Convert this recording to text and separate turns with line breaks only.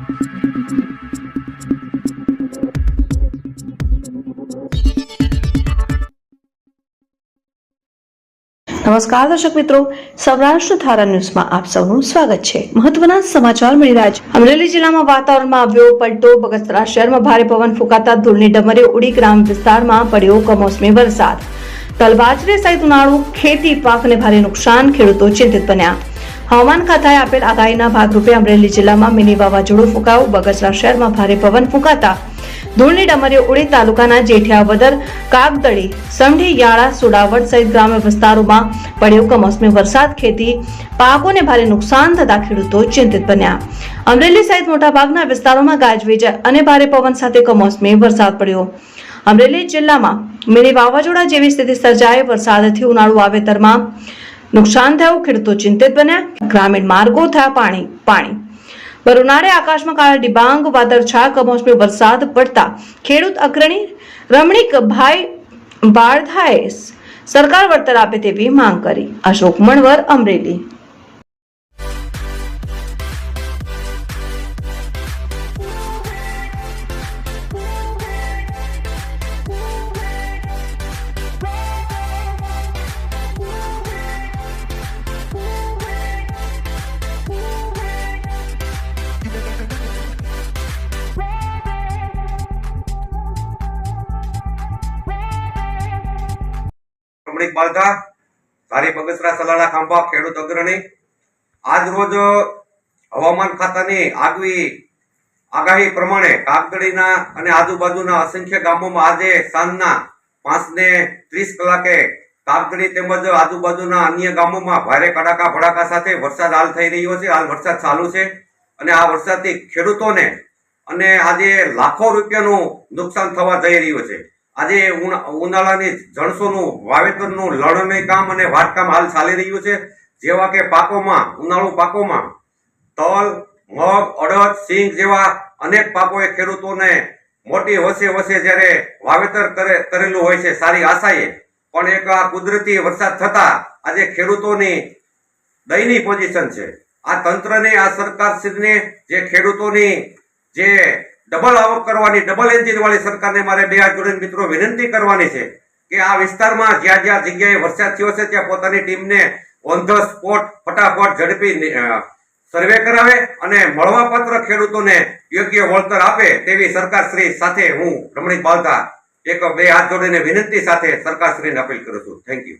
નમસ્કાર દર્શક મિત્રો, સૌરાષ્ટ્ર ધારા ન્યૂઝમાં આપ સૌનું સ્વાગત છે। મહત્વના સમાચાર મળી રહ્યા છે। અમરેલી જિલ્લામાં વાતાવરણમાં આવ્યો પલટો। બગસરા શહેરમાં ભારે પવન ફૂંકાતા ધૂળની ડમરીઓ ઉડી। ગ્રામ વિસ્તારમાં પડ્યો કમોસમી વરસાદ। તલ બાજરી સહિત ઉનાળુ ખેતી પાકને ભારે નુકસાન। ખેડૂતો ચિંતિત બન્યા। હવામાન ખાતાએ આપેલ આગાહીના ભાગરૂપે અમરેલી જિલ્લામાં મિની વાવાઝોડું ફૂંકાયું। બગસરા શહેરમાં ભારે પવન ફૂંકાતા ધૂળની ડમરીઓ ઉડી। તાલુકાના જેઠિયાવદર, કાગદડી, સમઢી, યાળા, સુડાવડ સહિત ગ્રામ્ય વિસ્તારોમાં પડ્યો કમોસમી વરસાદ। ખેતી પાકોને ભારે નુકસાન થતા ખેડૂતો ચિંતિત બન્યા। અમરેલી સહિત મોટાભાગના વિસ્તારોમાં ગાજવીજ અને ભારે પવન સાથે કમોસમી વરસાદ પડ્યો। અમરેલી જિલ્લામાં મિની વાવાઝોડા જેવી સ્થિતિ સર્જાઈ। વરસાદથી ઉનાળુ વાવેતરમાં નુકસાન થયું। ખેડૂતો ચિંતિત બન્યા। ગ્રામીણ માર્ગો થયા પાણી। બરુનાળે આકાશમાં કાળા ડિબાંગ વાદળછાયા। કમોસમી વરસાદ પડતા ખેડૂત અગ્રણી રમણીકભાઈ બાળધાએ સરકાર વળતર આપે તેવી માંગ કરી। અશોક મણવર, અમરેલી।
રમણીક બાળધા, ધારી બગસરા સલાડા ખાંભા ખેડૂત અગ્રણી। આજ રોજ હવામાન ખાતાની આગવી આગાહી પ્રમાણે કાગદડીના અને આજુબાજુના અસંખ્ય ગામોમાં આજે સાંજના 5:30 કલાકે કાગદડી તેમજ આજુબાજુના અન્ય ગામોમાં ભારે કડાકા ભડાકા સાથે વરસાદ હાલ થઈ રહ્યો છે। હાલ વરસાદ ચાલુ છે અને આ વરસાદથી ખેડૂતોને અને આજે લાખો રૂપિયાનું નુકસાન થવા જઈ રહ્યું છે। આજે ઉનાળાની જણસોનું વાવેતરનું લણણી કામ અને વાટકામ હાલ ચાલી રહ્યું છે। જેવા કે પાકોમાં, ઉનાળુ પાકોમાં તલ, મગ, અડદ, સિંગ જેવા અનેક પાકોએ ખેડૂતોને મોટી વસે જ્યારે વાવેતર કરેલું હોય છે સારી આશાએ, પણ એક આ કુદરતી વરસાદ થતા આજે ખેડૂતોની દયનીય પોઝિશન છે। આ તંત્રને, આ સરકારશ્રીને, જે ખેડૂતોની જે ડબલ આવક કરવાની, ડબલ એન્જિન વાળી સરકારને મારે બે હાથ જોડીને મિત્રો વિનંતી કરવાની છે કે આ વિસ્તારમાં જ્યાં જ્યાં જગ્યાએ વરસાદ થયો છે ત્યાં પોતાની ટીમને ઓન ધ સ્પોટ ફટાફટ ઝડપી સર્વે કરાવે અને મળવાપાત્ર ખેડૂતોને યોગ્ય વળતર આપે તેવી સરકારશ્રી સાથે હું રમણીક બાળધા એક બે હાથ જોડીને વિનંતી સાથે સરકારશ્રીને અપીલ કરું છું। Thank you.